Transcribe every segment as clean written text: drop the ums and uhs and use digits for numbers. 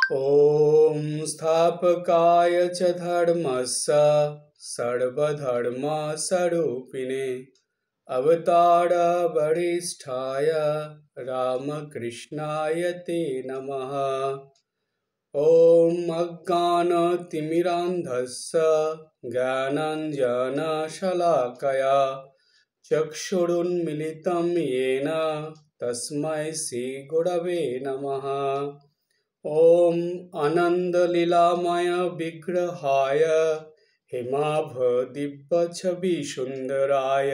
ॐ स्थापकाय च धर्मस्य सर्वधर्मस्वरूपिणे अवतारवरिष्ठाय रामकृष्णाय ते नमः। ॐ अज्ञानतिमिरान्धस्य ज्ञानाञ्जनशलाकया चक्षुरुन्मिलितं येन तस्मै श्रीगुरवे नमः। ॐ आनन्दलीलामय विग्रहाय हेमाभदिव्यछविसुन्दराय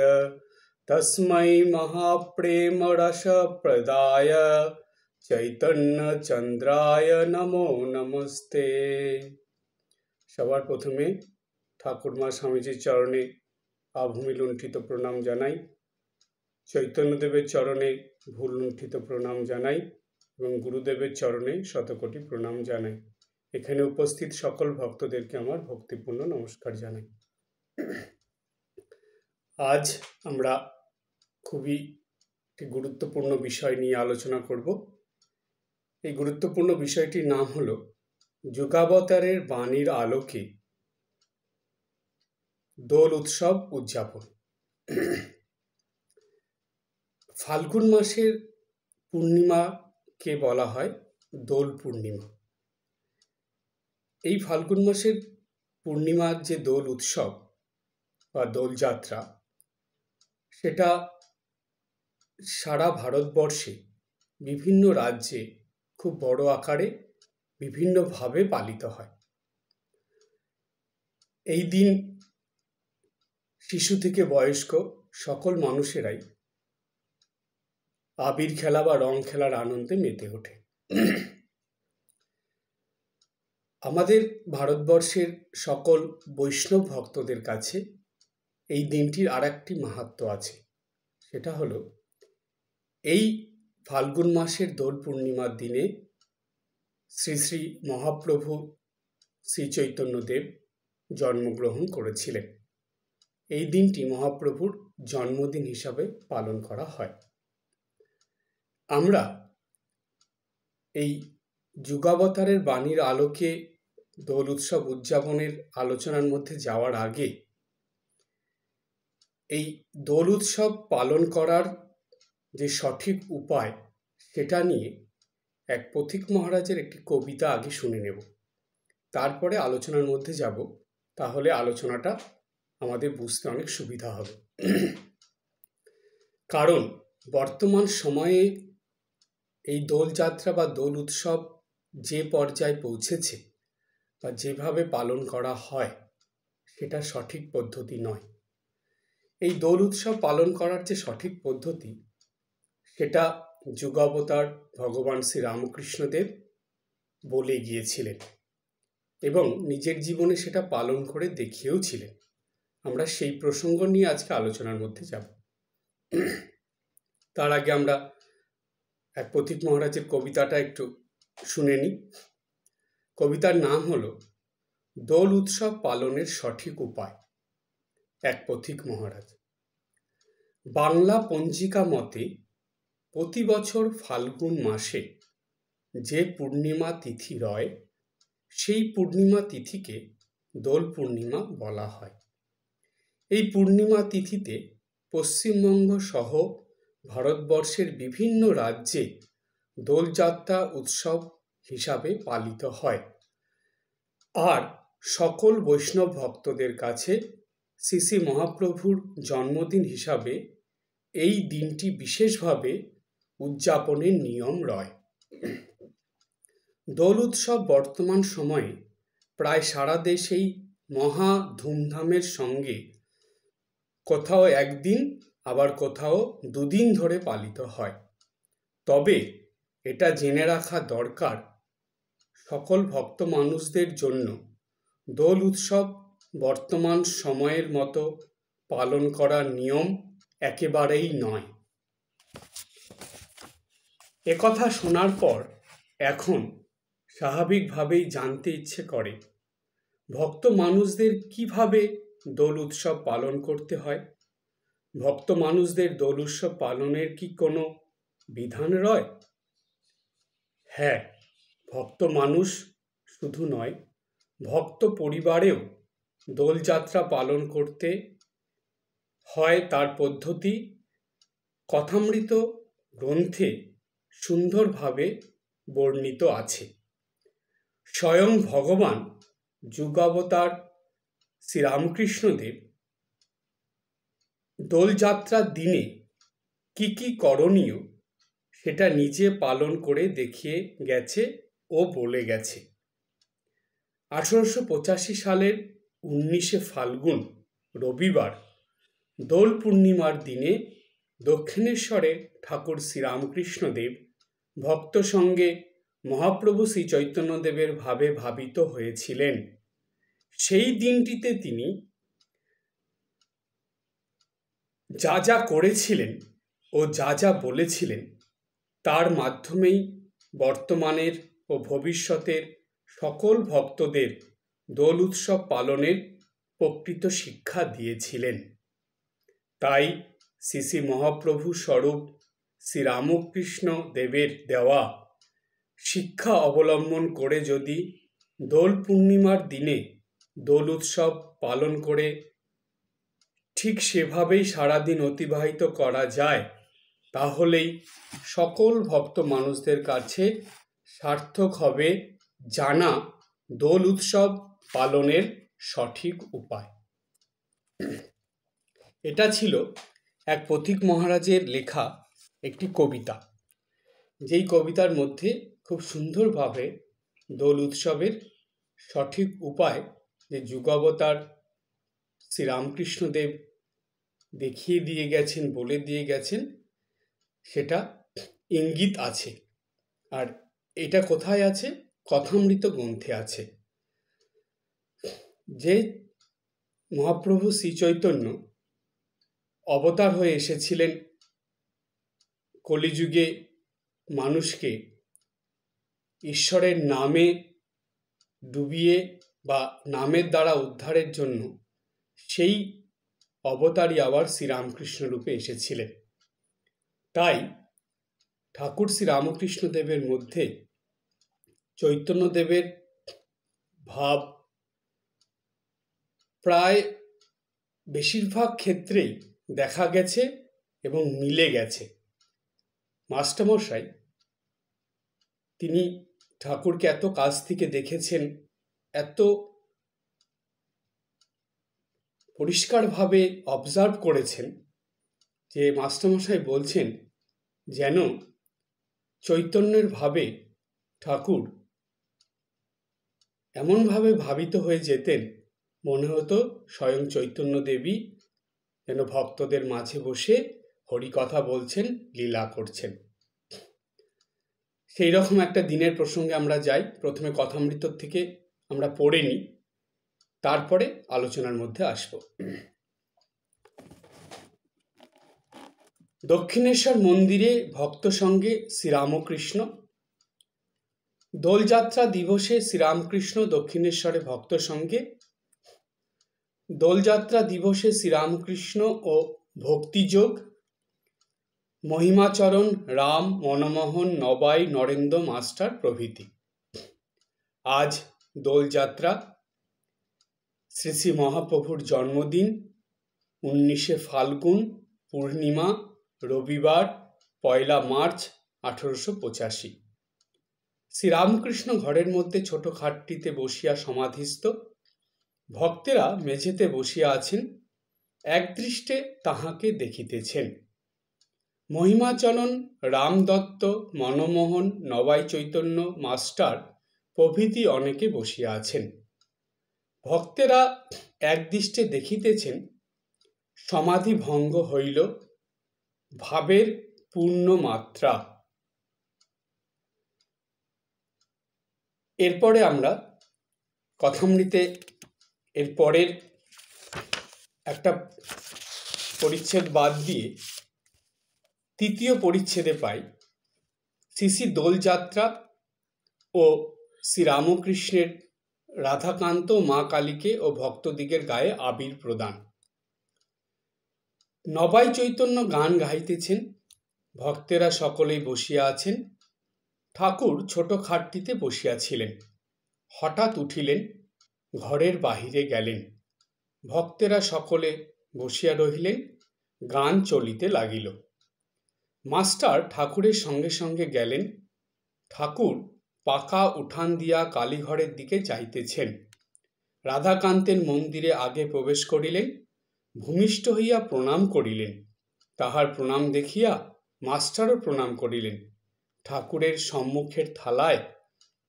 तस्मै महाप्रेमरसप्रदाय चैतन्यचन्द्राय नमो नमस्ते। सबार प्रथमे ठाकुरमा स्वामीजीर चरणे आभूमि लुण्ठित प्रणाम जानाई, चैतन्यदेवेर चरणे भूल लुण्ठित प्रणाम जानाई এবং গুরুদেবের চরণে শতকোটি প্রণাম জানাই। এখানে উপস্থিত সকল ভক্তদেরকে আমার ভক্তিপূর্ণ নমস্কার জানাই। আজ আমরা খুবই একটি গুরুত্বপূর্ণ বিষয় নিয়ে আলোচনা করব। এই গুরুত্বপূর্ণ বিষয়টির নাম হলো যুগাবতারের বাণীর আলোকে দোল উৎসব উদযাপন। ফাল্গুন মাসের পূর্ণিমা কে বলা হয় দোল পূর্ণিমা। এই ফাল্গুন মাসের পূর্ণিমার যে দোল উৎসব বা দোলযাত্রা, সেটা সারা ভারতবর্ষে বিভিন্ন রাজ্যে খুব বড় আকারে বিভিন্নভাবে পালিত হয়। এই দিন শিশু থেকে বয়স্ক সকল মানুষেরাই আবির খেলা বা রং খেলার আনন্দে মেতে ওঠে। আমাদের ভারতবর্ষের সকল বৈষ্ণব ভক্তদের কাছে এই দিনটির আর একটি মাহাত্ম্য আছে। সেটা হলো এই ফাল্গুন মাসের দোল পূর্ণিমার দিনে শ্রী শ্রী মহাপ্রভু শ্রী চৈতন্যদেব জন্মগ্রহণ করেছিলেন। এই দিনটি মহাপ্রভুর জন্মদিন হিসাবে পালন করা হয়। আমরা এই যুগাবতারের বাণীর আলোকে দোল উৎসব উদযাপনের আলোচনার মধ্যে যাওয়ার আগে এই দোল উৎসব পালন করার যে সঠিক উপায় সেটা নিয়ে এক পথিক মহারাজের একটি কবিতা আগে শুনে নেব, তারপরে আলোচনার মধ্যে যাব। তাহলে আলোচনাটা আমাদের বুঝতে অনেক সুবিধা হবে। কারণ বর্তমান সময়ে এই দোলযাত্রা বা দোল উৎসব যে পর্যায়ে পৌঁছেছে বা যেভাবে পালন করা হয় সেটা সঠিক পদ্ধতি নয়। এই দোল উৎসব পালন করার যে সঠিক পদ্ধতি সেটা যুগাবতার ভগবান শ্রী রামকৃষ্ণদেব বলে গিয়েছিলেন এবং নিজের জীবনে সেটা পালন করে দেখিয়েওছিলেন। আমরা সেই প্রসঙ্গ নিয়ে আজকে আলোচনার মধ্যে যাব। তার আগে আমরা এক পথিক মহারাজের কবিতাটা একটু শুনে নিই। কবিতার নাম হলো দোল উৎসব পালনের সঠিক উপায়। এক পথিক মহারাজ। বাংলা পঞ্জিকা মতে প্রতি বছর ফাল্গুন মাসে যে পূর্ণিমা তিথি রয় সেই পূর্ণিমা তিথিকে দোল পূর্ণিমা বলা হয়। এই পূর্ণিমা তিথিতে পশ্চিমবঙ্গ সহ ভারতবর্ষের বিভিন্ন রাজ্যে দোলযাত্রা উৎসব হিসাবে পালিত হয়। আর সকল বৈষ্ণব ভক্তদের কাছে শ্রী শ্রী মহাপ্রভুর জন্মদিন হিসাবে এই দিনটি বিশেষভাবে উদযাপনের নিয়ম রয়। দোল উৎসব বর্তমান সময়ে প্রায় সারা দেশেই মহা ধুমধামের সঙ্গে কোথাও একদিন আবার কোথাও দুদিন ধরে পালিত হয়। তবে এটা জেনে রাখা দরকার সকল ভক্ত মানুষদের জন্য দোল উৎসব বর্তমান সময়ের মতো পালন করার নিয়ম একেবারেই নয়। একথা শোনার পর এখন স্বাভাবিকভাবেই জানতে ইচ্ছে করে ভক্ত মানুষদের কিভাবে দোল উৎসব পালন করতে হয়। ভক্ত মানুষদের দোল উৎসব পালনের কি কোনো বিধান রয়? হ্যাঁ, ভক্ত মানুষ শুধু নয়, ভক্ত পরিবারেও দোলযাত্রা পালন করতে হয়। তার পদ্ধতি কথামৃত গ্রন্থে সুন্দরভাবে বর্ণিত আছে। স্বয়ং ভগবান যুগাবতার শ্রীরামকৃষ্ণদেব দোলযাত্রার দিনে কি কি করণীয় সেটা নিজে পালন করে দেখিয়ে গেছে ও বলে গেছে। 1885 সালের 19শে ফাল্গুন রবিবার দোল পূর্ণিমার দিনে দক্ষিণেশ্বরে ঠাকুর শ্রীরামকৃষ্ণদেব ভক্ত সঙ্গে মহাপ্রভু শ্রী চৈতন্যদেবের ভাবে ভাবিত হয়েছিলেন। সেই দিনটিতে তিনি যা যা করেছিলেন ও যা যা বলেছিলেন তার মাধ্যমেই বর্তমানের ও ভবিষ্যতের সকল ভক্তদের দোল উৎসব পালনের প্রকৃত শিক্ষা দিয়েছিলেন। তাই শ্রী শ্রী মহাপ্রভু স্বরূপ শ্রীরামকৃষ্ণ দেবের দেওয়া শিক্ষা অবলম্বন করে যদি দোল পূর্ণিমার দিনে দোল উৎসব পালন করে ঠিক সেভাবেই সারাদিন অতিবাহিত করা যায়, তাহলেই সকল ভক্ত মানুষদের কাছে সার্থক হবে জানা দোল উৎসব পালনের সঠিক উপায়। এটা ছিল এক পথিক মহারাজের লেখা একটি কবিতা, যেই কবিতার মধ্যে খুব সুন্দরভাবে দোল উৎসবের সঠিক উপায় যে যুগাবতার শ্রীরামকৃষ্ণদেব দেখিয়ে দিয়ে গেছেন, বলে দিয়ে গেছেন, সেটা ইঙ্গিত আছে। আর এটা কোথায় আছে? কথামৃত গ্রন্থে আছে। যে মহাপ্রভু শ্রী চৈতন্য অবতার হয়ে এসেছিলেন কলিযুগে মানুষকে ঈশ্বরের নামে ডুবিয়ে বা নামের দ্বারা উদ্ধারের জন্য, সেই অবতারই আবার শ্রীরামকৃষ্ণ রূপে এসেছিলেন। তাই ঠাকুর শ্রীরামকৃষ্ণদেবের মধ্যে চৈতন্যদেবের ভাব প্রায় বেশিরভাগ ক্ষেত্রেই দেখা গেছে এবং মিলে গেছে। মাস্টারমশাই তিনি ঠাকুরকে এত কাছ থেকে দেখেছেন, এত পরিষ্কারভাবে অবজার্ভ করেছেন যে মাস্টারমশাই বলছেন যেন চৈতন্যের ভাবে ঠাকুর এমনভাবে ভাবিত হয়ে যেতেন, মনে হতো স্বয়ং চৈতন্য দেবী যেন ভক্তদের মাঝে বসে হরিকথা বলছেন, লীলা করছেন। সেই রকম একটা দিনের প্রসঙ্গে আমরা যাই। প্রথমে কথামৃত থেকে আমরা পড়ে নিই, তারপরে আলোচনার মধ্যে আসব। দক্ষিণেশ্বর মন্দিরে ভক্ত সঙ্গে শ্রীরামকৃষ্ণ। দোলযাত্রা দিবসে শ্রীরামকৃষ্ণ দক্ষিণেশ্বরে ভক্ত সঙ্গে। দোলযাত্রা দিবসে শ্রীরামকৃষ্ণ ও ভক্তিযোগ, মহিমাচরণ, রাম, মনমোহন, নবাই, নরেন্দ্র মাস্টার প্রভৃতি। আজ দোলযাত্রা, শ্রী শ্রী মহাপ্রভুর জন্মদিন 19শে ফাল্গুন পূর্ণিমা রবিবার 1 মার্চ 1885। শ্রীরামকৃষ্ণ ঘরের মধ্যে ছোট খাটটিতে বসিয়া সমাধিস্থ। ভক্তেরা মেঝেতে বসিয়া আছেন, একদৃষ্টে তাহাকে দেখিতেছেন। মহিমাচরণ, রামদত্ত, মনমোহন, নবাই চৈতন্য মাস্টার প্রভৃতি অনেকে বসিয়া আছেন। ভক্তেরা একদৃষ্টে দেখিতেছেন, সমাধি ভঙ্গ হইল, ভাবের পূর্ণ মাত্রা। এরপরে আমরা কথামৃতে এর পরের একটা পরিচ্ছেদ বাদ দিয়ে তৃতীয় পরিচ্ছেদে পাই শ্রী শ্রী দোলযাত্রা ও শ্রীরামকৃষ্ণের রাধাকান্ত, মা কালীকে ও ভক্তদিগের গায়ে আবির প্রদান। নবাই চৈতন্য গান গাইতেছেন, ভক্তেরা সকলেই বসিয়া আছেন। ঠাকুর ছোট খাটটিতে বসিয়াছিলেন। হঠাৎ উঠিলেন, ঘরের বাহিরে গেলেন। ভক্তেরা সকলে বসিয়া রহিলেন, গান চলিতে লাগিল। মাস্টার ঠাকুরের সঙ্গে সঙ্গে গেলেন। ঠাকুর পাকা উঠান দিয়া কালীঘরের দিকে যাইতেছেন। রাধাকান্তের মন্দিরে আগে প্রবেশ করিলেন, ভূমিষ্ঠ হইয়া প্রণাম করিলেন। তাহার প্রণাম দেখিয়া মাস্টারও প্রণাম করিলেন। ঠাকুরের সম্মুখের থালায়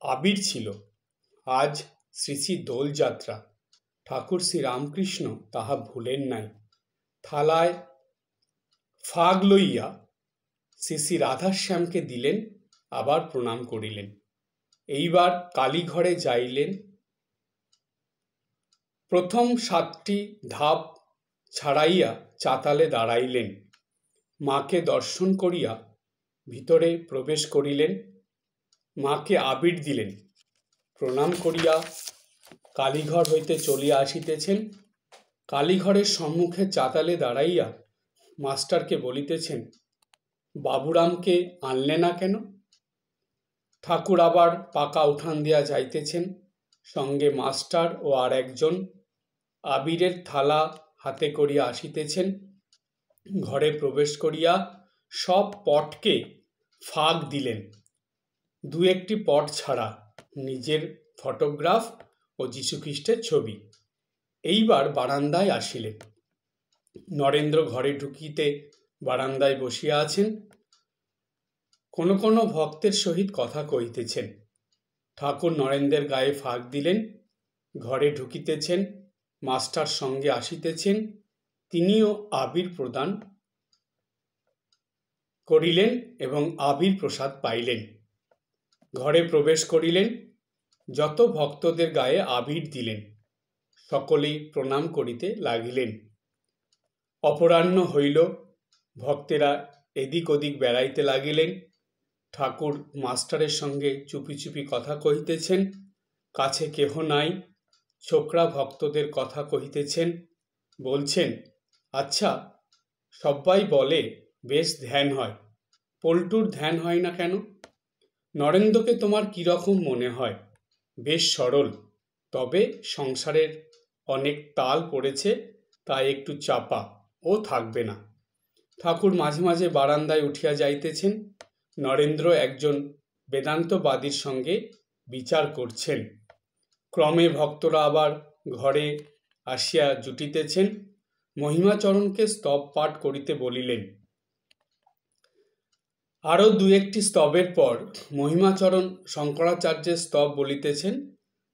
আবির ছিল। আজ শ্রী শ্রী দোলযাত্রা। ঠাকুর শ্রীরামকৃষ্ণ তাহা ভুলেন নাই। থালায় ফাগ লইয়া শ্রী শ্রী রাধাশ্যামকে দিলেন, আবার প্রণাম করিলেন। এইবার কালীঘরে যাইলেন। প্রথম 7টি ধাপ ছাড়াইয়া চাতালে দাঁড়াইলেন। মাকে দর্শন করিয়া ভিতরে প্রবেশ করিলেন। মাকে আবির দিলেন। প্রণাম করিয়া কালীঘর হইতে চলিয়া আসিতেছেন। কালীঘরের সম্মুখে চাতালে দাঁড়াইয়া মাস্টারকে বলিতেছেন, বাবুরামকে আনলে না কেন? ঠাকুর আবার পাকা উঠান দিয়া যাইতেছেন, সঙ্গে মাস্টার ও আর একজন আবিরের থালা হাতে করিয়া আসিতেছেন। ঘরে প্রবেশ করিয়া সব পটকে ফাগ দিলেন, 2-1টি পট ছাড়া, নিজের ফটোগ্রাফ ও যীশুখ্রিস্টের ছবি। এইবার বারান্দায় আসিলেন। নরেন্দ্র ঘরে ঢুকিতে বারান্দায় বসিয়া আছেন। কোনো কোনো ভক্তের সহিত কথা কহিতেছেন। ঠাকুর নরেন্দ্রের গায়ে ফাগ দিলেন, ঘরে ঢুকিতেছেন। মাস্টার সঙ্গে আসিতেছেন, তিনিও আবির প্রদান করিলেন এবং আবির প্রসাদ পাইলেন। ঘরে প্রবেশ করিলেন, যত ভক্তদের গায়ে আবির দিলেন। সকলেই প্রণাম করিতে লাগিলেন। অপরাহ্ন হইল, ভক্তেরা এদিক ওদিক বেড়াইতে লাগিলেন। ঠাকুর মাস্টারের সঙ্গে চুপি চুপি কথা কহিতেছেন। কাছে কেহ নাই। ছোকরা ভক্তদের কথা কহিতেছেন। বলছেন, আচ্ছা, সব্বাই বলে বেশ ধ্যান হয়, পল্টুর ধ্যান হয় না কেন? নরেন্দ্রকে তোমার কিরকম মনে হয়? বেশ সরল, তবে সংসারের অনেক তাল পড়েছে, তাই একটু চাপা, ও থাকবে না। ঠাকুর মাঝে মাঝে বারান্দায় উঠিয়া যাইতেছেন। নরেন্দ্র একজন বেদান্তবাদীর সঙ্গে বিচার করছেন। ক্রমে ভক্তরা আবার ঘরে আসিয়া জুটিতেছেন। মহিমাচরণকে স্তব পাঠ করিতে বলিলেন। আরও 2-1টি স্তবের পর মহিমাচরণ শঙ্করাচার্যের স্তব বলিতেছেন।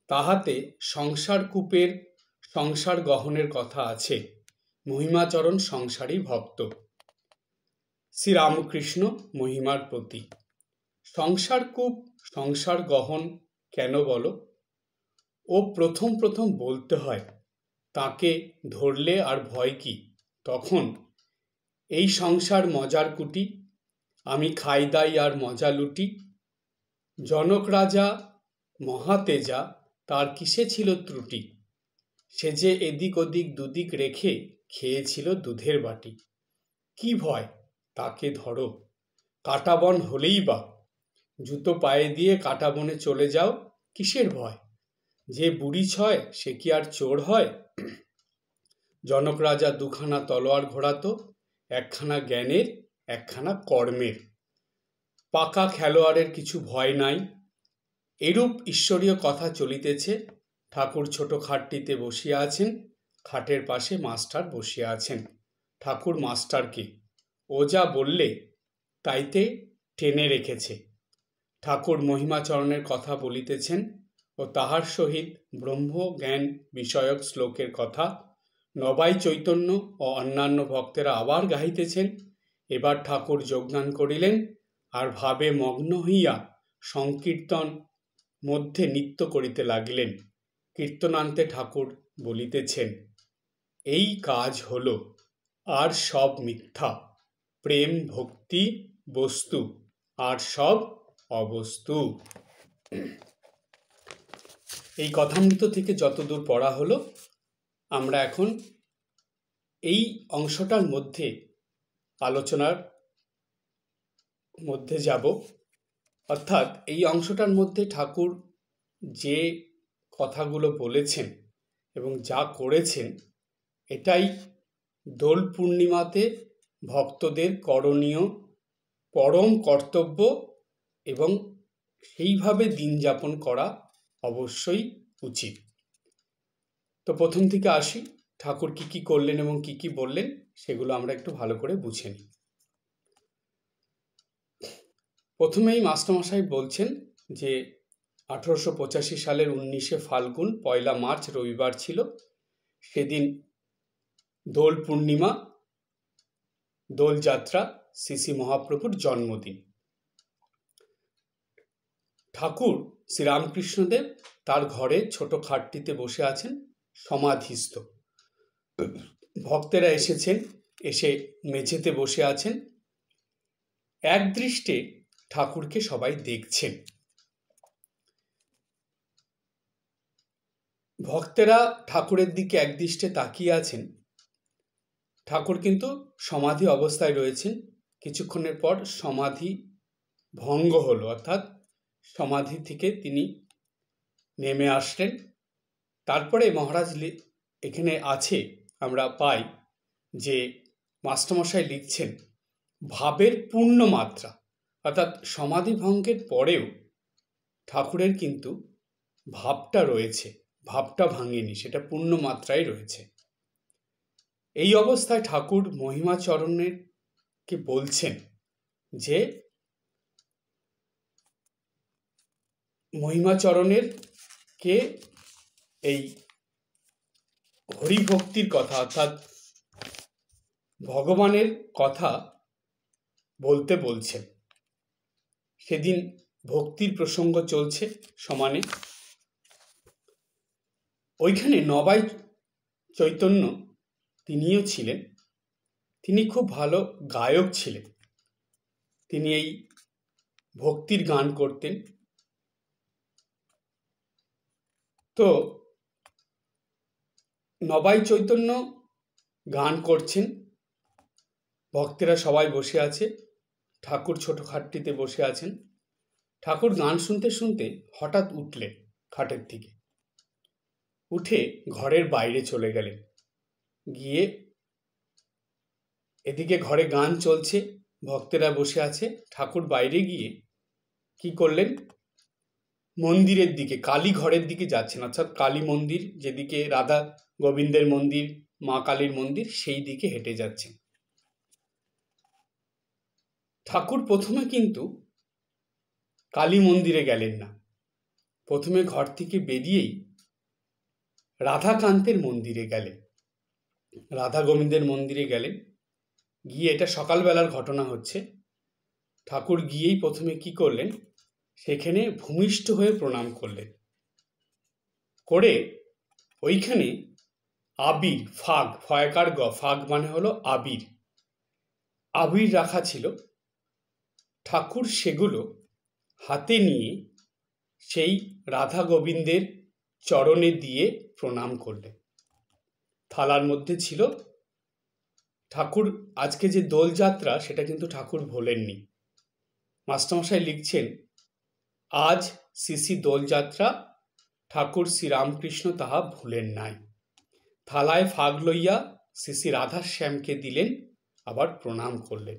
তাহাতে সংসার কূপের সংসার গহনের কথা আছে। মহিমাচরণ সংসারী ভক্ত। শ্রীরামকৃষ্ণ মহিমার প্রতি। সংসার কূপ সংসার গহন কেন বলো? ও প্রথম প্রথম বলতে হয়, তাকে ধরলে আর ভয় কি? তখন এই সংসার মজার কুটি, আমি খাই দাই আর মজা লুটি। জনক রাজা মহাতেজা, তার কিসে ছিল ত্রুটি? সে যে এদিক ওদিক দুদিক রেখে খেয়েছিল দুধের বাটি। কি ভয়, তাকে ধরো, কাটা বন হলেই বা, জুতো পায়ে দিয়ে কাটা বনে চলে যাও, কিসের ভয়? যে বুড়ি ছয় সে কি আর চোর হয়? জনক রাজা 2খানা তলোয়ার ঘোরাতো, একখানা জ্ঞানের, একখানা কর্মের। পাকা খেলোয়াড়ের কিছু ভয় নাই। এরূপ ঈশ্বরীয় কথা চলিতেছে। ঠাকুর ছোট খাটটিতে বসিয়া আছেন। খাটের পাশে মাস্টার বসিয়া আছেন। ঠাকুর মাস্টারকে ও যা বললে তাইতে টেনে রেখেছে। ঠাকুর মহিমাচরণের কথা বলিতেছেন ও তাহার সহিত ব্রহ্ম জ্ঞান বিষয়ক শ্লোকের কথা নবাই চৈতন্য ও অন্যান্য ভক্তেরা আবার গাহিতেছেন। এবার ঠাকুর যোগদান করিলেন আর ভাবে মগ্ন হইয়া সংকীর্তন মধ্যে নৃত্য করিতে লাগিলেন। কীর্তনান্তে ঠাকুর বলিতেছেন, এই কাজ হল, আর সব মিথ্যা, প্রেম ভক্তি বস্তু, আর সব অবস্তু। এই কথামৃত থেকে যতদূর পড়া হলো, আমরা এখন এই অংশটার মধ্যে আলোচনার মধ্যে যাব। অর্থাৎ এই অংশটার মধ্যে ঠাকুর যে কথাগুলো বলেছেন এবং যা করেছেন, এটাই দোল পূর্ণিমাতে ভক্তদের করণীয় পরম কর্তব্য এবং সেইভাবে দিন যাপন করা অবশ্যই উচিত। তো প্রথম থেকে আসি, ঠাকুর কি কি করলেন এবং কি কি বললেন সেগুলো আমরা একটু ভালো করে বুঝে নিই। প্রথমেই মাস্টারমশাই বলছেন যে 1885 সালের 19শে ফাল্গুন 1 মার্চ রবিবার ছিল। সেদিন দোল পূর্ণিমা, দোলযাত্রা, শ্রী মহাপ্রভুর জন্মদিন। ঠাকুর শ্রীরামকৃষ্ণদেব তার ঘরে ছোট খাটটিতে বসে আছেন, সমাধিস্থ। ভক্তেরা এসেছেন, এসে মেঝেতে বসে আছেন। এক দৃষ্টে ঠাকুরকে সবাই দেখছেন। ভক্তেরা ঠাকুরের দিকে একদৃষ্টে তাকিয়ে আছেন। ঠাকুর কিন্তু সমাধি অবস্থায় রয়েছেন। কিছুক্ষণের পর সমাধি ভঙ্গ হলো, অর্থাৎ সমাধি থেকে তিনি নেমে আসলেন। তারপরে মহারাজ এখানে আছে, আমরা পাই যে মাস্টারমশাই লিখছেন ভাবের পূর্ণ মাত্রা, অর্থাৎ সমাধি ভঙ্গের পরেও ঠাকুরের কিন্তু ভাবটা রয়েছে, ভাবটা ভাঙেনি, সেটা পূর্ণ মাত্রায় রয়েছে। এই অবস্থায় ঠাকুর মহিমাচরণের কে বলছেন যে মহিমাচরণের কে এই হরিভক্তির কথা, অর্থাৎ ভগবানের কথা বলতে বলছেন। সেদিন ভক্তির প্রসঙ্গ চলছে সমানে। ওইখানে নবাই চৈতন্য তিনিও ছিলেন। তিনি খুব ভালো গায়ক ছিলেন। তিনি এই ভক্তির গান করতেন। তো নবাই চৈতন্য গান করছেন, ভক্তেরা সবাই বসে আছে, ঠাকুর ছোট খাটটিতে বসে আছেন। ঠাকুর গান শুনতে শুনতে হঠাৎ উঠলেন খাটের থেকে, উঠে ঘরের বাইরে চলে গেলেন। গিয়ে এদিকে ঘরে গান চলছে, ভক্তেরা বসে আছে। ঠাকুর বাইরে গিয়ে কি করলেন, মন্দিরের দিকে, কালী ঘরের দিকে যাচ্ছেন, অর্থাৎ কালী মন্দির যেদিকে রাধা গোবিন্দের মন্দির, মা কালীর মন্দির, সেই দিকে হেঁটে যাচ্ছেন। ঠাকুর প্রথমে কিন্তু কালী মন্দিরে গেলেন না, প্রথমে ঘর থেকে বেরিয়েই রাধাকান্তের মন্দিরে গেলেন, রাধা গোবিন্দের মন্দিরে গেলেন। গিয়ে, এটা সকালবেলার ঘটনা হচ্ছে, ঠাকুর গিয়েই প্রথমে কি করলেন, সেখানে ভূমিষ্ঠ হয়ে প্রণাম করলেন। করে ওইখানে আবির, ফাগ, ফয়কার গ, ফাগ মানে হলো আবির, আবির রাখা ছিল। ঠাকুর সেগুলো হাতে নিয়ে সেই রাধা গোবিন্দের চরণে দিয়ে প্রণাম করলেন। থালার মধ্যে ছিল। ঠাকুর আজকে যে দোলযাত্রা, সেটা কিন্তু ঠাকুর ভোলেননি। মাস্টারমশাই লিখছেন, আজ শ্রী দোলযাত্রা, ঠাকুর শ্রীরামকৃষ্ণ তাহা ভুলেন নাই। থালায় ফাগ লইয়া শ্রী রাধা শ্যামকে দিলেন, আবার প্রণাম করলেন।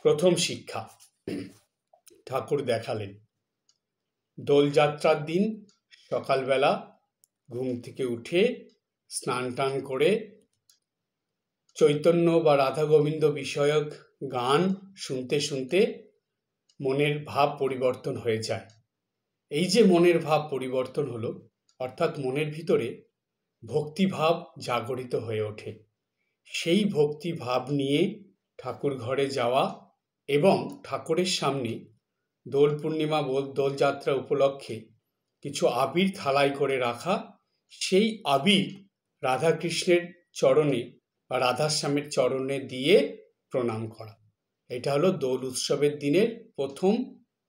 প্রথম শিক্ষা ঠাকুর দেখালেন। দোলযাত্রার দিন সকালবেলা ঘুম থেকে উঠে স্নান টান করে চৈতন্য বা রাধা গোবিন্দ বিষয়ক গান শুনতে শুনতে মনের ভাব পরিবর্তন হয়ে যায়। এই যে মনের ভাব পরিবর্তন হলো, অর্থাৎ মনের ভিতরে ভক্তিভাব জাগরিত হয়ে ওঠে। সেই ভক্তি ভাব নিয়ে ঠাকুর ঘরে যাওয়া এবং ঠাকুরের সামনে দোল পূর্ণিমা, দোলযাত্রা উপলক্ষে কিছু আবির থালায় করে রাখা, সেই আবির রাধাকৃষ্ণের চরণে বা রাধাশ্যামের চরণে দিয়ে প্রণাম করা। এটা হলো দোল উৎসবের দিনের প্রথম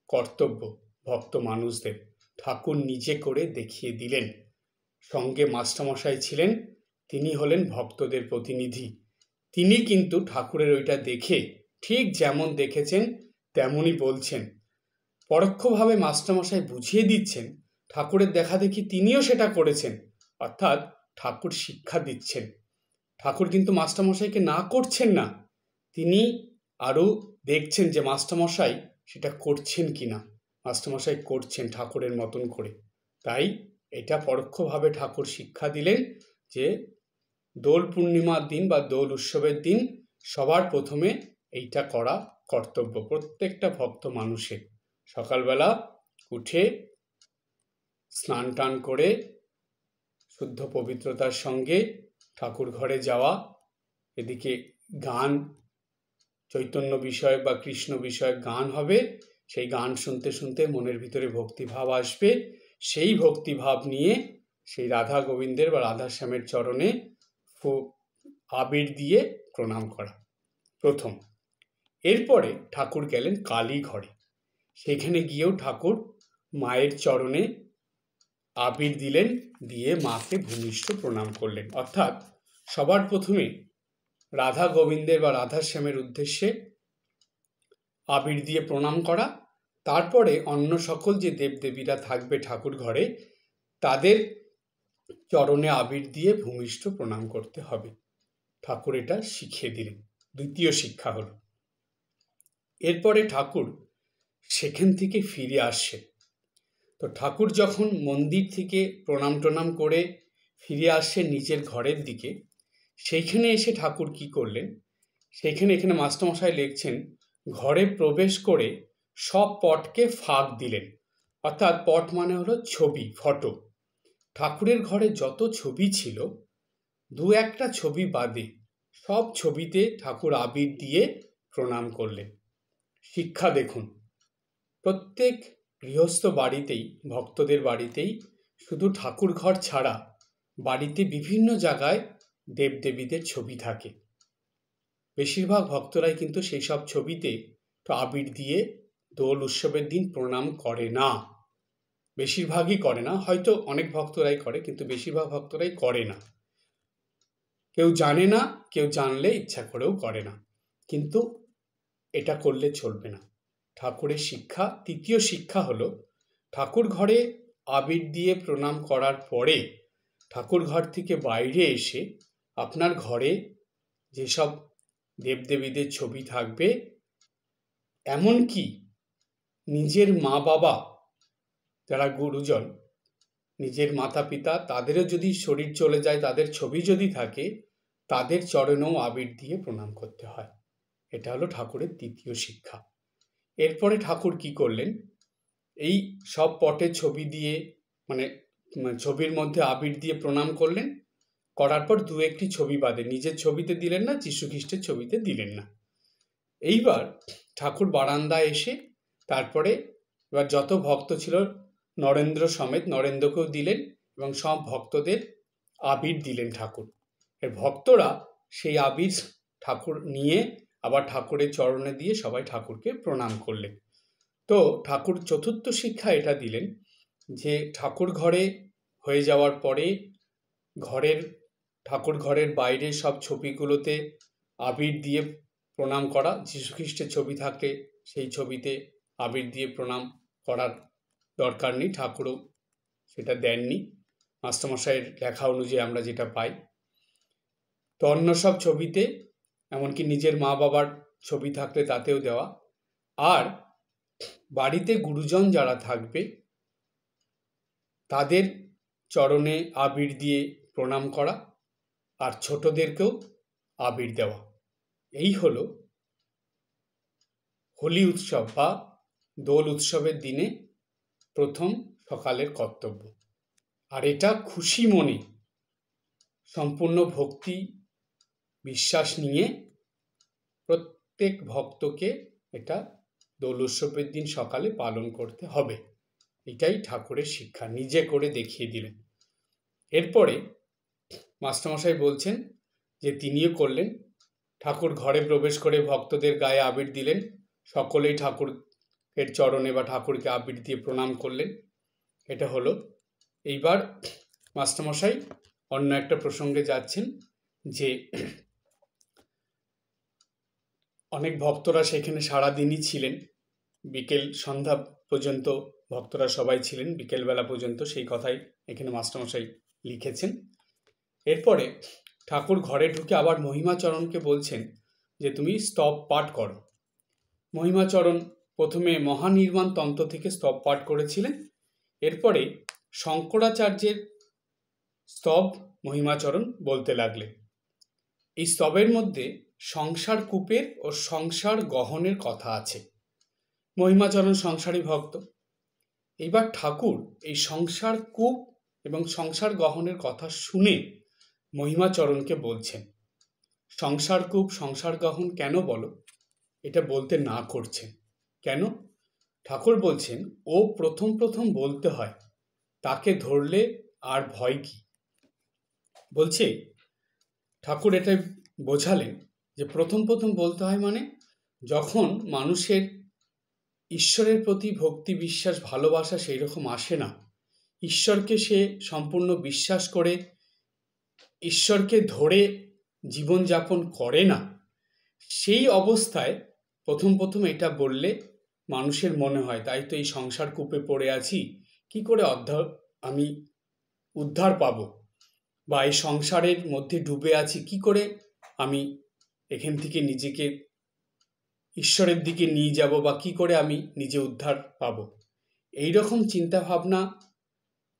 কর্তব্য ভক্ত মানুষদের। ঠাকুর নিজে করে দেখিয়ে দিলেন। সঙ্গে মাস্টারমশাই ছিলেন, তিনি হলেন ভক্তদের প্রতিনিধি। তিনি কিন্তু ঠাকুরের ওইটা দেখে ঠিক যেমন দেখেছেন তেমনই বলছেন। পরোক্ষভাবে মাস্টারমশাই বুঝিয়ে দিচ্ছেন, ঠাকুরের দেখা দেখি তিনিও সেটা করেছেন, অর্থাৎ ঠাকুর শিক্ষা দিচ্ছেন। ঠাকুর কিন্তু মাস্টারমশাইকে না করছেন না, তিনি আরও দেখছেন যে মাস্টারমশাই সেটা করছেন কিনা। মাস্টারমশাই করছেন ঠাকুরের মতন করে, তাই এটা পরোক্ষভাবে ঠাকুর শিক্ষা দিলেন যে দোল পূর্ণিমার দিন বা দোল উৎসবের দিন সবার প্রথমে এইটা করা কর্তব্য প্রত্যেকটা ভক্ত মানুষের। সকালবেলা উঠে স্নান টান করে শুদ্ধ পবিত্রতার সঙ্গে ঠাকুর ঘরে যাওয়া, এদিকে গান, চৈতন্য বিষয়ক বা কৃষ্ণ বিষয়ক গান হবে, সেই গান শুনতে শুনতে মনের ভিতরে ভক্তিভাব আসবে, সেই ভক্তিভাব নিয়ে সেই রাধা গোবিন্দের বা রাধাশ্যামের চরণে আবির দিয়ে প্রণাম করা প্রথম। এরপরে ঠাকুর গেলেন কালী ঘরে, সেখানে গিয়েও ঠাকুর মায়ের চরণে আবির দিলেন, দিয়ে মাকে ভূমিষ্ঠ প্রণাম করলেন। অর্থাৎ সবার প্রথমে রাধা গোবিন্দের বা রাধাশ্যামের উদ্দেশ্যে আবির দিয়ে প্রণাম করা, তারপরে অন্য সকল যে দেবদেবীরা থাকবে ঠাকুর ঘরে তাদের চরণে আবির দিয়ে ভূমিষ্ঠ প্রণাম করতে হবে। ঠাকুর এটা শিখিয়ে দিলেন, দ্বিতীয় শিক্ষা হলো। এরপরে ঠাকুর সেখান থেকে ফিরে আসছে। তো ঠাকুর যখন মন্দির থেকে প্রণাম টনাম করে ফিরে আসছে নিজের ঘরের দিকে, সেইখানে এসে ঠাকুর কি করলেন, এখানে মাস্টারমশাই লিখছেন, ঘরে প্রবেশ করে সব পটকে ফাঁক দিলেন। অর্থাৎ পট মানে হলো ছবি, ফটো। ঠাকুরের ঘরে যত ছবি ছিল, দু একটা ছবি বাদে সব ছবিতে ঠাকুর আবির দিয়ে প্রণাম করলেন। শিক্ষা দেখুন, প্রত্যেক গৃহস্থ বাড়িতেই, ভক্তদের বাড়িতেই শুধু ঠাকুর ঘর ছাড়া বাড়িতে বিভিন্ন জায়গায় দেবদেবীদের ছবি থাকে। বেশিরভাগ ভক্তরাই কিন্তু সেই সব ছবিতে তো আবির দিয়ে দোল উৎসবের দিন প্রণাম করে না, বেশিরভাগই করে না। হয়তো অনেক ভক্তরাই করে, কিন্তু বেশিরভাগ ভক্তরাই করে না। কেউ জানে না, কেউ জানলে ইচ্ছা করেও করে না, কিন্তু এটা করলে চলবে না। ঠাকুরের শিক্ষা, তৃতীয় শিক্ষা হলো, ঠাকুর ঘরে আবির দিয়ে প্রণাম করার পরে ঠাকুর ঘর থেকে বাইরে এসে আপনার ঘরে যেসব দেবদেবীদের ছবি থাকবে, এমনকি নিজের মা বাবা যারা গুরুজন, নিজের মাতা পিতা, তাদেরও যদি শরীর চলে যায়, তাদের ছবি যদি থাকে, তাদের চরণেও আবির দিয়ে প্রণাম করতে হয়। এটা হলো ঠাকুরের তৃতীয় শিক্ষা। এরপরে ঠাকুর কি করলেন, এই সব পটে ছবি দিয়ে মানে ছবির মধ্যে আবির দিয়ে প্রণাম করলেন, করার পর দু একটি ছবি বাদে নিজের ছবিতে দিলেন না, যীশু খ্রিস্টের ছবিতে দিলেন না। এইবার ঠাকুর বারান্দায় এসে তারপরে এবার যত ভক্ত ছিল নরেন্দ্র সমেত নরেন্দ্রকেও দিলেন এবং সব ভক্তদের আবির দিলেন ঠাকুর। এর ভক্তরা সেই আবির ঠাকুর নিয়ে আবার ঠাকুরের চরণে দিয়ে সবাই ঠাকুরকে প্রণাম করলেন। তো ঠাকুর চতুর্থ শিক্ষা এটা দিলেন যে ঠাকুর ঘরে হয়ে যাওয়ার পরে ঠাকুর ঘরের বাইরে সব ছবিগুলোতে আবির দিয়ে প্রণাম করা। যীশুখ্রিস্টের ছবি থাকলে সেই ছবিতে আবির দিয়ে প্রণাম করার দরকার নেই, ঠাকুরও সেটা দেননি, মাস্টারমশাইয়ের লেখা অনুযায়ী আমরা যেটা পাই। তো অন্য সব ছবিতে, এমনকি নিজের মা বাবার ছবি থাকলে তাতেও দেওয়া। আর বাড়িতে গুরুজন যারা থাকবে তাদের চরণে আবির দিয়ে প্রণাম করা, আর ছোটদেরকেও আবির দেওয়া। এই হলো হোলি উৎসব বা দোল উৎসবের দিনে প্রথম সকালের কর্তব্য। আর এটা খুশি মনে, সম্পূর্ণ ভক্তি বিশ্বাস নিয়ে প্রত্যেক ভক্তকে এটা দোল উৎসবের দিন সকালে পালন করতে হবে। এটাই ঠাকুরের শিক্ষা, নিজে করে দেখিয়ে দিলেন। এরপরে মাস্টারমশাই বলছেন যে তিনিও করলেন, ঠাকুর ঘরে প্রবেশ করে ভক্তদের গায়ে আবির দিলেন, সকলেই ঠাকুরের চরণে বা ঠাকুরকে আবির দিয়ে প্রণাম করলেন। এটা হলো। এইবার মাস্টারমশাই অন্য একটা প্রসঙ্গে যাচ্ছেন যে অনেক ভক্তরা সেখানে সারাদিনই ছিলেন, বিকেল সন্ধ্যা পর্যন্ত ভক্তরা সবাই ছিলেন, বিকেলবেলা পর্যন্ত, সেই কথাই এখানে মাস্টারমশাই লিখেছেন। এরপরে ঠাকুর ঘরে ঢুকে আবার মহিমাচরণকে বলছেন যে তুমি স্তব পাঠ করো। মহিমাচরণ প্রথমে মহানির্বাণ তন্ত্র থেকে স্তব পাঠ করেছিলেন, এরপরে শঙ্করাচার্যের স্তব মহিমাচরণ বলতে লাগলেন। এই স্তবের মধ্যে সংসার কূপের ও সংসার গহনের কথা আছে। মহিমাচরণ সংসারী ভক্ত। এইবার ঠাকুর এই সংসার কূপ এবং সংসার গহনের কথা শুনে মহিমাচরণকে বলছেন, সংসার কূপ সংসার গহন কেন বলো? এটা বলতে না করছেন কেন? ঠাকুর বলছেন ও প্রথম প্রথম বলতে হয়, তাকে ধরলে আর ভয় কি? বলছে ঠাকুর এটাই বোঝালেন যে প্রথম প্রথম বলতে হয় মানে যখন মানুষের ঈশ্বরের প্রতি ভক্তি বিশ্বাস ভালোবাসা সেই রকম আসে না, ঈশ্বরকে সে সম্পূর্ণ বিশ্বাস করে ঈশ্বরকে ধরে জীবনযাপন করে না, সেই অবস্থায় প্রথম প্রথম এটা বললে মানুষের মনে হয় তাই তো এই সংসার কূপে পড়ে আছি, কি করে আমি উদ্ধার পাব, বা এই সংসারের মধ্যে ডুবে আছি, কি করে আমি এখান থেকে নিজেকে ঈশ্বরের দিকে নিয়ে যাব, বা কি করে আমি নিজে উদ্ধার পাব। এইরকম চিন্তা ভাবনা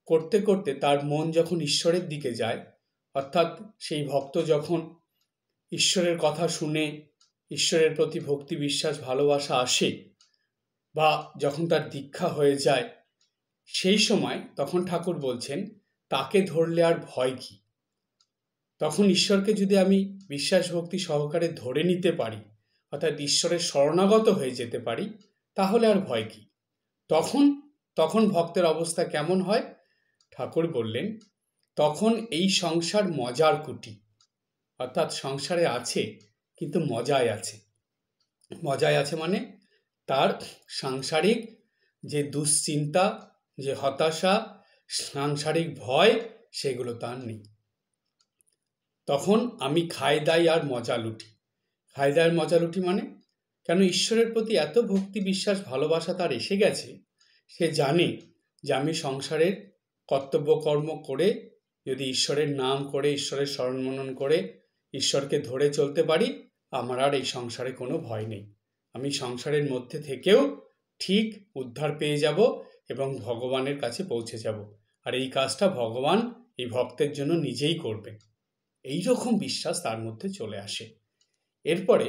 করতে করতে তার মন যখন ঈশ্বরের দিকে যায়, অর্থাৎ সেই ভক্ত যখন ঈশ্বরের কথা শুনে ঈশ্বরের প্রতি ভক্তি বিশ্বাস ভালোবাসা আসে, বা যখন তার দীক্ষা হয়ে যায়, সেই সময় তখন ঠাকুর বলছেন তাকে ধরলে আর ভয় কি? তখন ঈশ্বরকে যদি আমি বিশ্বাস ভক্তি সহকারে ধরে নিতে পারি, অর্থাৎ ঈশ্বরের শরণাগত হয়ে যেতে পারি, তাহলে আর ভয় কি? তখন ভক্তের অবস্থা কেমন হয়? ঠাকুর বললেন তখন এই সংসার মজার কুটি, অর্থাৎ সংসারে আছে কিন্তু মজায় আছে। মজায় আছে মানে তার সাংসারিক যে দুশ্চিন্তা, যে হতাশা, সাংসারিক ভয়, সেগুলো তার নেই। তখন আমি খাই দাই আর মজা লুটি। খাই দাই আর মজা লুটি মানে কেন? ঈশ্বরের প্রতি এত ভক্তি বিশ্বাস ভালোবাসা তার এসে গেছে, সে জানে যে আমি সংসারের কর্তব্য কর্ম করে যদি ঈশ্বরের নাম করে ঈশ্বরের স্মরণ মনন করে ঈশ্বরকে ধরে চলতে পারি, আমার আর এই সংসারে কোনো ভয় নেই। আমি সংসারের মধ্যে থেকেও ঠিক উদ্ধার পেয়ে যাব এবং ভগবানের কাছে পৌঁছে যাব, আর এই কাজটা ভগবান এই ভক্তের জন্য নিজেই করবেন। এইরকম বিশ্বাস তার মধ্যে চলে আসে। এরপরে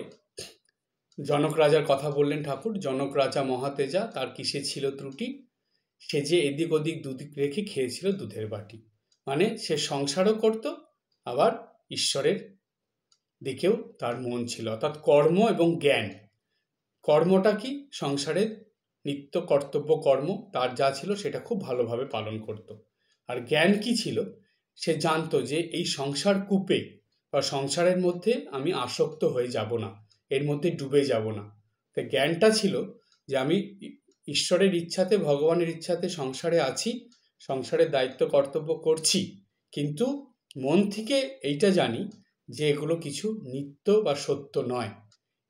জনক রাজার কথা বললেন ঠাকুর। জনক রাজা মহাতেজা, তার কিসে ছিল ত্রুটি? সে যে এদিক ওদিক দুদিক রেখে খেয়েছিল দুধের বাটি, মানে সে সংসারও করত আবার ঈশ্বরের দিকেও তার মন ছিল, অর্থাৎ কর্ম এবং জ্ঞান। কর্মটা কি? সংসারের নিত্য কর্তব্য কর্ম তার যা ছিল সেটা খুব ভালোভাবে পালন করত। আর জ্ঞান কি ছিল? সে জানতো যে এই সংসার কূপে বা সংসারের মধ্যে আমি আসক্ত হয়ে যাব না, এর মধ্যে ডুবে যাব না। তাই জ্ঞানটা ছিল যে আমি ঈশ্বরের ইচ্ছাতে ভগবানের ইচ্ছাতে সংসারে আছি, সংসারের দায়িত্ব কর্তব্য করছি, কিন্তু মন থেকে এইটা জানি যে এগুলো কিছু নিত্য বা সত্য নয়,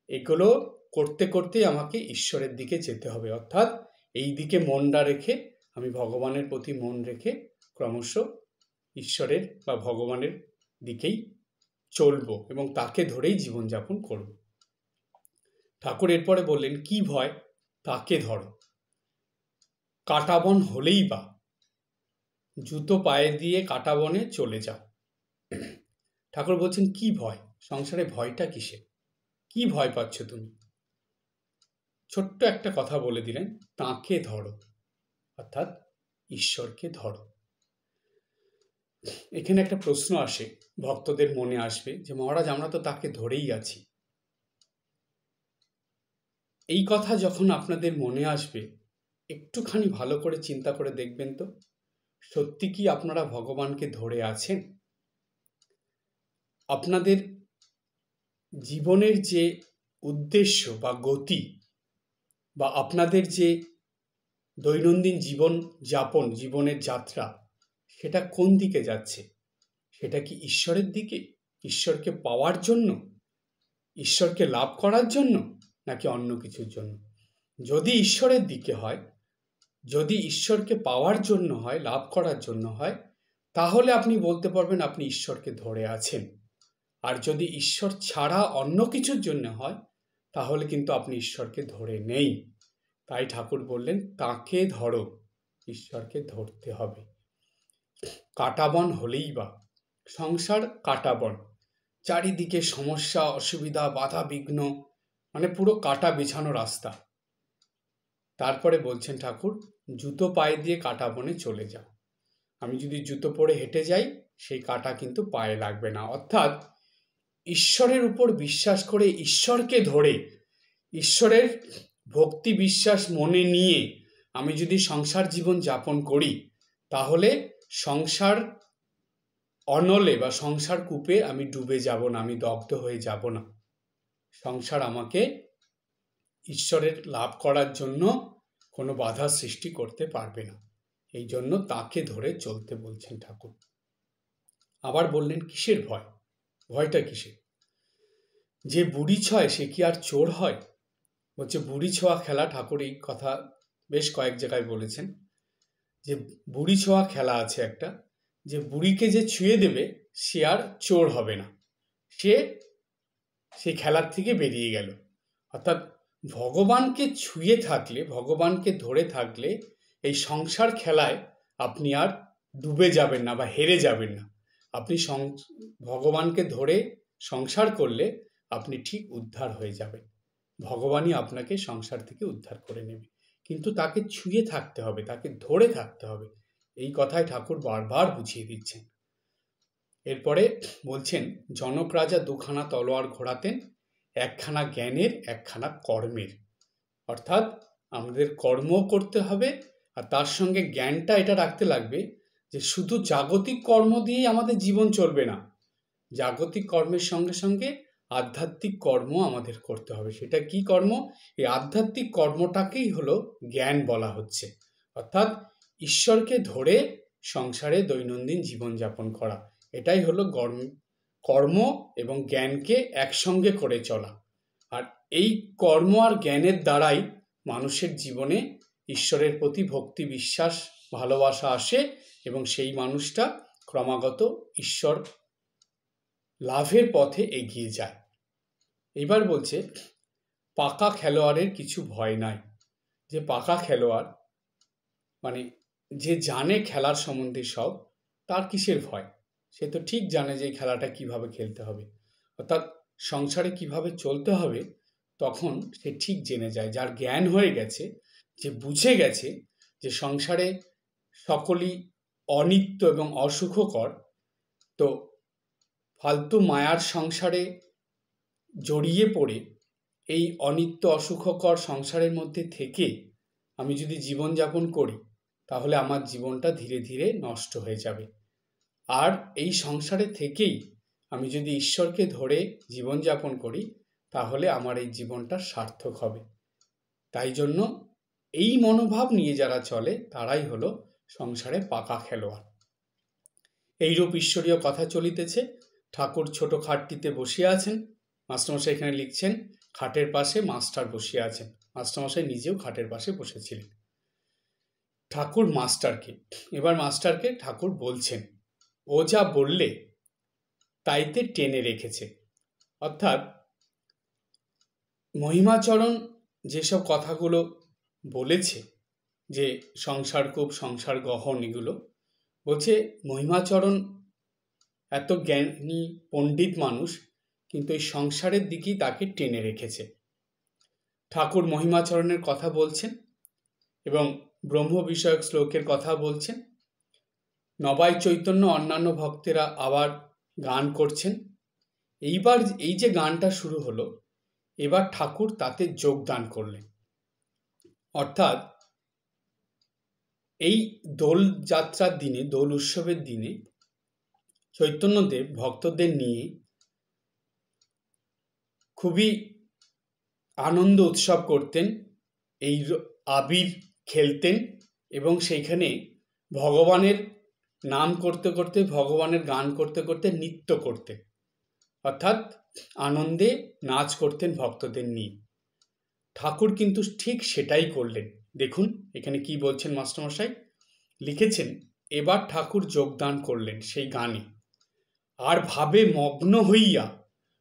এগুলো করতে করতেই আমাকে ঈশ্বরের দিকে যেতে হবে, অর্থাৎ এই দিকে মনটা রেখে আমি ভগবানের প্রতি মন রেখে ক্রমশ ঈশ্বরের বা ভগবানের দিকেই চলবো এবং তাকে ধরেই জীবনযাপন করব। ঠাকুর এরপরে বললেন কি ভয়? তাকে ধরো। কাঁটাবন হলেই বা জুতো পায়ে দিয়ে কাঁটাবনে চলে যাও। ঠাকুর বলছেন কি ভয়? সংসারে ভয়টা কিসে? কি ভয় পাচ্ছ তুমি? ছোট্ট একটা কথা বলে দিলেন, তাকে ধরো, অর্থাৎ ঈশ্বরকে ধরো। এখানে একটা প্রশ্ন আসে, ভক্তদের মনে আসবে যে মহারাজ আমরা তো তাকে ধরেই আছি। এই কথা যখন আপনাদের মনে আসবে একটুখানি ভালো করে চিন্তা করে দেখবেন তো, সত্যি কি আপনারা ভগবানকে ধরে আছেন? আপনাদের জীবনের যে উদ্দেশ্য বা গতি, বা আপনাদের যে দৈনন্দিন জীবন যাপন, জীবনের যাত্রা, সেটা কোন দিকে যাচ্ছে? সেটা কি ঈশ্বরের দিকে, ঈশ্বরকে পাওয়ার জন্য, ঈশ্বরকে লাভ করার জন্য, নাকি অন্য কিছুর জন্য? যদি ঈশ্বরের দিকে হয়, যদি ঈশ্বরকে পাওয়ার জন্য হয়, লাভ করার জন্য হয়, তাহলে আপনি বলতে পারবেন আপনি ঈশ্বরকে ধরে আছেন। আর যদি ঈশ্বর ছাড়া অন্য কিছুর জন্য হয়, তাহলে কিন্তু আপনি ঈশ্বরকে ধরে নেই। তাই ঠাকুর বললেন, তাকে ধরো, ঈশ্বরকে ধরতে হবে। কাঁটাবন হলেই বা, সংসার কাঁটাবন, চারিদিকে সমস্যা, অসুবিধা, বাধা বিঘ্ন, মানে পুরো কাঁটা বিছানো রাস্তা। তারপরে বলছেন ঠাকুর, জুতো পায়ে দিয়ে কাঁটা বনে চলে যাও। আমি যদি জুতো পরে হেঁটে যাই, সেই কাঁটা কিন্তু পায়ে লাগবে না। অর্থাৎ ঈশ্বরের উপর বিশ্বাস করে, ঈশ্বরকে ধরে, ঈশ্বরের ভক্তি বিশ্বাস মনে নিয়ে আমি যদি সংসার জীবন যাপন করি, তাহলে সংসার অনলে বা সংসার কূপে আমি ডুবে যাব না, আমি দগ্ধ হয়ে যাব না। সংসার আমাকে ঈশ্বরের লাভ করার জন্য কোনো বাধা সৃষ্টি করতে পারবে না। এই জন্য তাকে ধরে চলতে বলছেন ঠাকুর। আবার বললেন, কিসের ভয়? ভয়টা কিসের? যে বুড়ি ছয় সে কি আর চোর হয়? বলছে বুড়ি ছোঁয়া খেলা, ঠাকুর এই কথা বেশ কয়েক জায়গায় বলেছেন, যে বুড়ি ছোঁয়া খেলা আছে একটা, যে বুড়িকে যে ছুঁয়ে দেবে সে আর চোর হবে না, সে সেই খেলার থেকে বেরিয়ে গেল। অর্থাৎ ভগবানকে ছুঁয়ে থাকলে, ভগবানকে ধরে থাকলে এই সংসার খেলায় আপনি আর ডুবে যাবেন না বা হেরে যাবেন না। আপনি ভগবানকে ধরে সংসার করলে আপনি ঠিক উদ্ধার হয়ে যাবেন। ভগবানই আপনাকে সংসার থেকে উদ্ধার করে নেবে, কিন্তু তাকে ছুঁয়ে থাকতে হবে, তাকে ধরে থাকতে হবে। এই কথাই ঠাকুর বারবার বুঝিয়ে দিচ্ছেন। এরপরে বলছেন, জনক রাজা দুখানা তলোয়ার ঘোরাতেন, একখানা জ্ঞানের, একখানা কর্মের। অর্থাৎ আমাদের কর্ম করতে হবে, আর তার সঙ্গে জ্ঞানটা এটা রাখতে লাগবে যে শুধু জাগতিক কর্ম দিয়েই আমাদের জীবন চলবে না। জাগতিক কর্মের সঙ্গে সঙ্গে আধ্যাত্মিক কর্ম আমাদের করতে হবে। সেটা কি কর্ম? এই আধ্যাত্মিক কর্মটাকেই হলো জ্ঞান বলা হচ্ছে। অর্থাৎ ঈশ্বরকে ধরে সংসারে দৈনন্দিন জীবনযাপন করা, এটাই হলো কর্ম এবং জ্ঞানকে একসঙ্গে করে চলা। আর এই কর্ম আর জ্ঞানের দ্বারাই মানুষের জীবনে ঈশ্বরের প্রতি ভক্তি, বিশ্বাস, ভালোবাসা আসে এবং সেই মানুষটা ক্রমাগত ঈশ্বর লাভের পথে এগিয়ে যায়। এবার বলছে, পাকা খেলোয়াড়ের কিছু ভয় নাই। যে পাকা খেলোয়াড় মানে যে জানে খেলার সম্বন্ধে সব, তার কিসের ভয়? সে তো ঠিক জানে যে এই খেলাটা কিভাবে খেলতে হবে, অর্থাৎ সংসারে কিভাবে চলতে হবে, তখন সে ঠিক জেনে যায়। যার জ্ঞান হয়ে গেছে, যে বুঝে গেছে যে সংসারে সকলই অনিত্য এবং অসুখকর, তো ফালতু মায়ার সংসারে জড়িয়ে পড়ে এই অনিত্য অসুখকর সংসারের মধ্যে থেকে আমি যদি জীবনযাপন করি, তাহলে আমার জীবনটা ধীরে ধীরে নষ্ট হয়ে যাবে। আর এই সংসারে থেকেই আমি যদি ঈশ্বরকে ধরে জীবনযাপন করি, তাহলে আমার এই জীবনটা সার্থক হবে। তাই জন্য এই মনোভাব নিয়ে যারা চলে, তারাই হলো সংসারে পাকা খেলোয়াড়। এইরূপ ঈশ্বরীয় কথা চলিতেছে। ঠাকুর ছোট খাটটিতে বসিয়া আছেন। মাস্টারমশাই এখানে লিখছেন, খাটের পাশে মাস্টার বসিয়া আছেন। মাস্টারমশাই নিজেও খাটের পাশে বসেছিলেন। ঠাকুর মাস্টারকে, এবার মাস্টারকে ঠাকুর বলছেন, ও যা বললে তাইতে টেনে রেখেছে। অর্থাৎ মহিমাচরণ যেসব কথাগুলো বলেছে, যে সংসার কূপ, সংসার গহন, এগুলো বলছে মহিমাচরণ এত জ্ঞানী পণ্ডিত মানুষ, কিন্তু এই সংসারের দিকেই তাকে টেনে রেখেছে। ঠাকুর মহিমাচরণের কথা বলছেন এবং ব্রহ্ম বিষয়ক শ্লোকের কথা বলছেন। নবাই চৈতন্য অন্যান্য ভক্তেরা আবার গান করছেন। এইবার এই যে গানটা শুরু হলো, এবার ঠাকুর তাতে যোগদান করলেন। অর্থাৎ এই দোল যাত্রার দিনে, দোল উৎসবের দিনে চৈতন্যদেব ভক্তদের নিয়ে খুবই আনন্দ উৎসব করতেন। এই আবির খেলতেন এবং সেইখানে ভগবানের নাম করতে করতে, ভগবানের গান করতে করতে নৃত্য করতেন। অর্থাৎ আনন্দে নাচ করতেন ভক্তদের নিয়ে। ঠাকুর কিন্তু ঠিক সেটাই করলেন। দেখুন এখানে কি বলছেন মাস্টারমশাই লিখেছেন, এবার ঠাকুর যোগদান করলেন সেই গানে, আর ভাবে মগ্ন হইয়া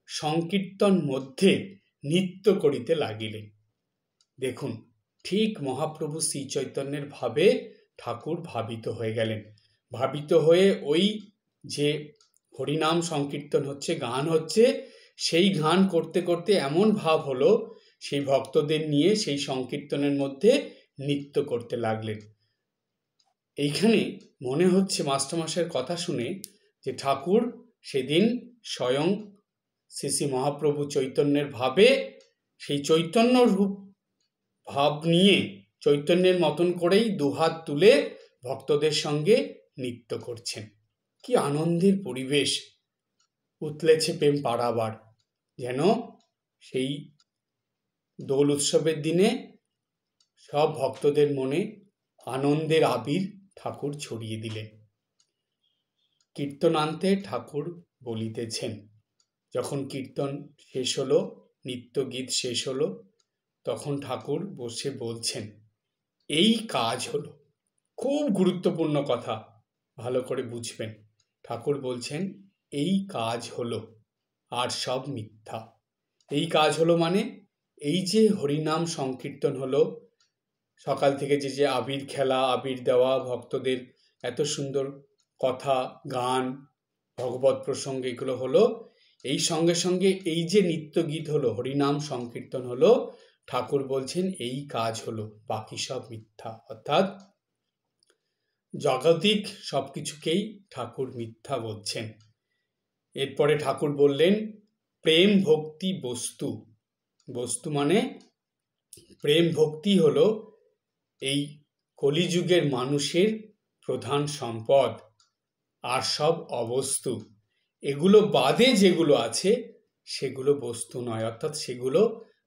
সংকীর্তন মধ্যে নৃত্য করিতে লাগিলেন। দেখুন ঠিক মহাপ্রভু শ্রী চৈতন্যের ভাবে ঠাকুর ভাবিত হয়ে গেলেন। ভাবিত হয়ে ওই যে হরিনাম সংকীর্তন হচ্ছে, গান হচ্ছে, সেই গান করতে করতে এমন ভাব হলো সেই ভক্তদের নিয়ে সেই সংকীর্তনের মধ্যে নৃত্য করতে লাগলেন। এইখানে মনে হচ্ছে মাস্টারমশাইয়ের কথা শুনে যে ঠাকুর সেদিন স্বয়ং শ্রী শ্রী মহাপ্রভু চৈতন্যের ভাবে সেই চৈতন্য রূপ ভাব নিয়ে চৈতন্যের মতন করেই দুহাত তুলে ভক্তদের সঙ্গে নৃত্য করছেন। কি আনন্দের পরিবেশ, উতলেছে প্রেম পারাবার, যেন সেই দোল উৎসবের দিনে সব ভক্তদের মনে আনন্দের আবির ঠাকুর ছড়িয়ে দিলেন। কীর্তনান্তে ঠাকুর বলিতেছেন, যখন কীর্তন শেষ হলো, নিত্য গীত শেষ হলো, তখন ঠাকুর বসে বলছেন, এই কাজ হলো। খুব গুরুত্বপূর্ণ কথা, ভালো করে বুঝবেন। ঠাকুর বলছেন এই কাজ হলো, আর সব মিথ্যা। এই কাজ হলো মানে এই যে হরিনাম সংকীর্তন হলো, সকাল থেকে যে যে আবির খেলা, আবির দেওয়া, ভক্তদের এত সুন্দর কথা, গান, ভগবত প্রসঙ্গে এগুলো হলো, এই সঙ্গে সঙ্গে এই যে নিত্য গীত হলো, হরিনাম সংকীর্তন হলো, ঠাকুর বলছেন এই কাজ হলো, বাকি সব মিথ্যা। অর্থাৎ জাগতিক সবকিছুকেই ঠাকুর মিথ্যা বলছেন। এরপরে ঠাকুর বললেন প্রেম ভক্তি বস্তু। বস্তু মানে প্রেম ভক্তি হলো এই কলিযুগের মানুষের প্রধান সম্পদ, আর সব অবস্তু। এগুলো বাদে যেগুলো আছে সেগুলো বস্তু নয়, অর্থাৎ সেগুলো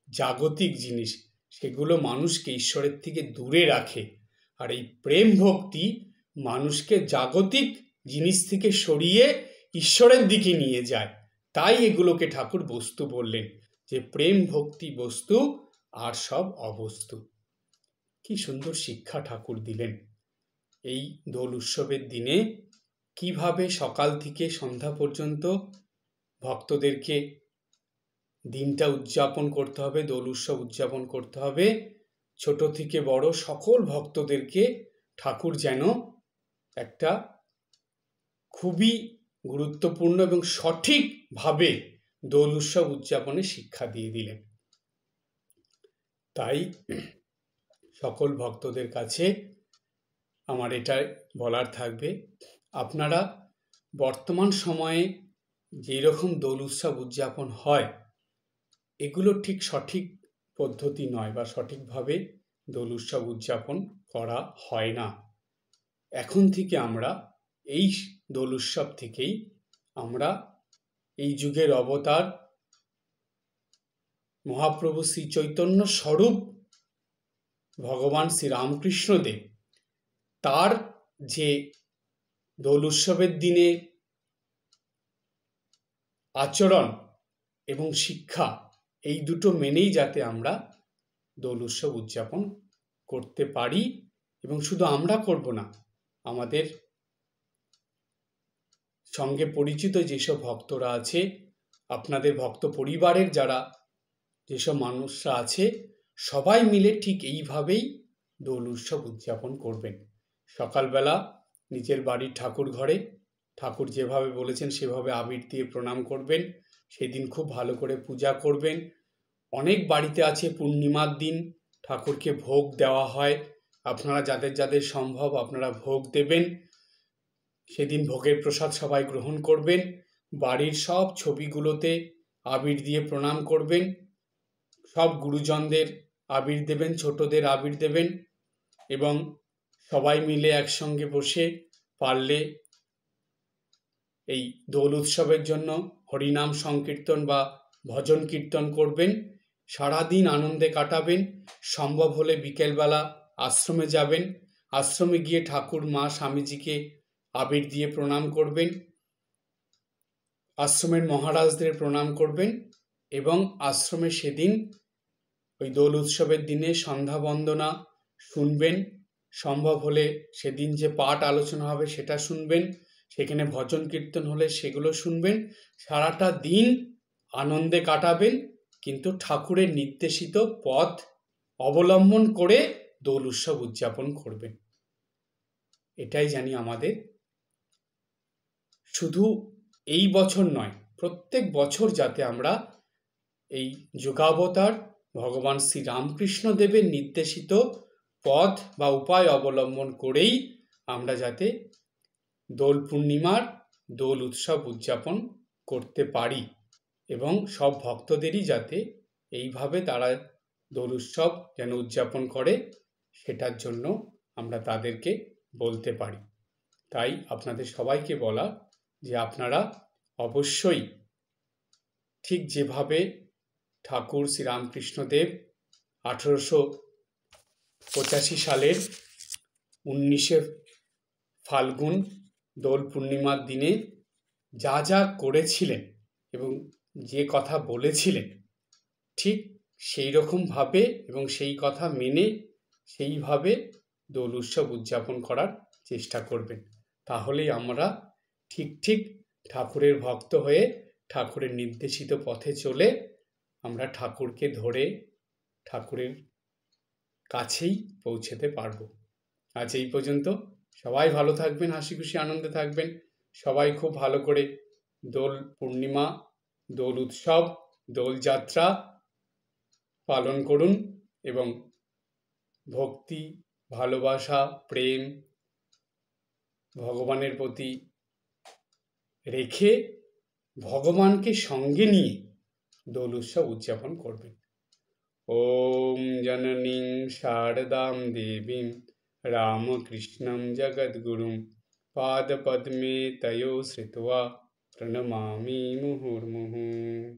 জাগতিক জিনিস, সেগুলো মানুষকে ঈশ্বরের থেকে দূরে রাখে। আর এই প্রেম ভক্তি মানুষকে জাগতিক জিনিস থেকে সরিয়ে ঈশ্বরের দিকে নিয়ে যায়। তাই এগুলোকে ঠাকুর বস্তু বললেন, যে প্রেম ভক্তি বস্তু আর সব অবস্তু। কি সুন্দর শিক্ষা ঠাকুর দিলেন। এই দোল উৎসবের দিনে কিভাবে সকাল থেকে সন্ধ্যা পর্যন্ত ভক্তদেরকে দিনটা উদযাপন করতে হবে, দোল উৎসব উদযাপন করতে হবে, ছোট থেকে বড় সকল ভক্তদেরকে ঠাকুর যেন একটা খুবই গুরুত্বপূর্ণ এবং সঠিকভাবে দোল উৎসব উদযাপনের শিক্ষা দিয়ে দিলেন। তাই সকল ভক্তদের কাছে আমার এটাই বলার থাকবে, আপনারা বর্তমান সময়ে যেই রকম দোল উৎসব উদযাপন হয়, এগুলো ঠিক সঠিক পদ্ধতি নয়, বা সঠিকভাবে দোল উৎসব উদযাপন করা হয় না। এখন থেকে আমরা এই দোল উৎসব থেকেই আমরা এই যুগের অবতার মহাপ্রভু শ্রী চৈতন্য স্বরূপ ভগবান শ্রী রামকৃষ্ণদেব, তার যে দোল উৎসবের দিনে আচরণ এবং শিক্ষা, এই দুটো মেনেই যাতে আমরা দোল উৎসব উদযাপন করতে পারি। এবং শুধু আমরা করব না, আমাদের সঙ্গে পরিচিত যেসব ভক্তরা আছে, আপনাদের ভক্ত পরিবারের যারা যেসব মানুষরা আছে, সবাই মিলে ঠিক এইভাবেই দোল উৎসব উদযাপন করবেন। সকালবেলা নিজের বাড়ির ঠাকুর ঘরে ঠাকুর যেভাবে বলেছেন সেভাবে আবির দিয়ে প্রণাম করবেন, সেদিন খুব ভালো করে পূজা করবেন। অনেক বাড়িতে আছে পূর্ণিমার দিন ঠাকুরকে ভোগ দেওয়া হয়, আপনারা যাদের যাদের সম্ভব আপনারা ভোগ দেবেন। সেদিন ভোগের প্রসাদ সবাই গ্রহণ করবেন, বাড়ির সব ছবিগুলোতে আবির দিয়ে প্রণাম করবেন, সব গুরুজনদের আবির দেবেন, ছোটদের আবির দেবেন, এবং সবাই মিলে একসঙ্গে বসে পারলে এই দোল উৎসবের জন্য হরিনাম সংকীর্তন বা ভজন কীর্তন করবেন। সারাদিন আনন্দে কাটাবেন। সম্ভব হলে বিকেলবেলা আশ্রমে যাবেন, আশ্রমে গিয়ে ঠাকুর মা স্বামীজিকে আবির দিয়ে প্রণাম করবেন, আশ্রমের মহারাজদের প্রণাম করবেন, এবং আশ্রমে সেদিন ওই দোল উৎসবের দিনে সন্ধ্যা বন্দনা শুনবেন, সম্ভব হলে সেদিন যে পাঠ আলোচনা হবে সেটা শুনবেন, সেখানে ভজন কীর্তন হলে সেগুলো শুনবেন। সারাটা দিন আনন্দে কাটাবেন, কিন্তু ঠাকুরের নির্দেশিত পথ অবলম্বন করে দোল উৎসব উদযাপন করবেন। এটাই জানি আমাদের, শুধু এই বছর নয়, প্রত্যেক বছর যাতে আমরা এই যুগাবতার ভগবান শ্রী রামকৃষ্ণ দেবের নির্দেশিত পথ বা উপায় অবলম্বন করেই আমরা যাতে দোল পূর্ণিমার দোল উৎসব উদযাপন করতে পারি, এবং সব ভক্তদেরই যাতে এইভাবে তারা দোল উৎসব যেন উদযাপন করে, সেটার জন্য আমরা তাদেরকে বলতে পারি। তাই আপনাদের সবাইকে বলা যে আপনারা অবশ্যই ঠিক যেভাবে ঠাকুর শ্রীরামকৃষ্ণদেব 1885 সালের 19শে ফাল্গুন দোল পূর্ণিমার দিনে যা যা করেছিলেন এবং যে কথা বলেছিলেন, ঠিক সেই রকমভাবে এবং সেই কথা মেনে সেইভাবে দোল উৎসব উদযাপন করার চেষ্টা করবেন। তাহলেই আমরা ঠিক ঠাকুরের ভক্ত হয়ে ঠাকুরের নির্দেশিত পথে চলে আমরা ঠাকুরকে ধরে ঠাকুরের কাছেই পৌঁছতে পারব। আজ এই পর্যন্ত। সবাই ভালো থাকবেন, হাসি খুশি আনন্দে থাকবেন। সবাই খুব ভালো করে দোল পূর্ণিমা, দোল উৎসব, দোলযাত্রা পালন করুন এবং ভক্তি, ভালোবাসা, প্রেম ভগবানের প্রতি রেখে ভগবানকে সঙ্গে নিয়ে দোল উৎসব উদযাপন করবেন। ওম জননীং শারদাম দেবীম রামকৃষ্ণম জগদ্গুরুম পাদপদ্মে তয়ো শ্রিত্বা প্রণমামি মুহুর্মুহুঃ।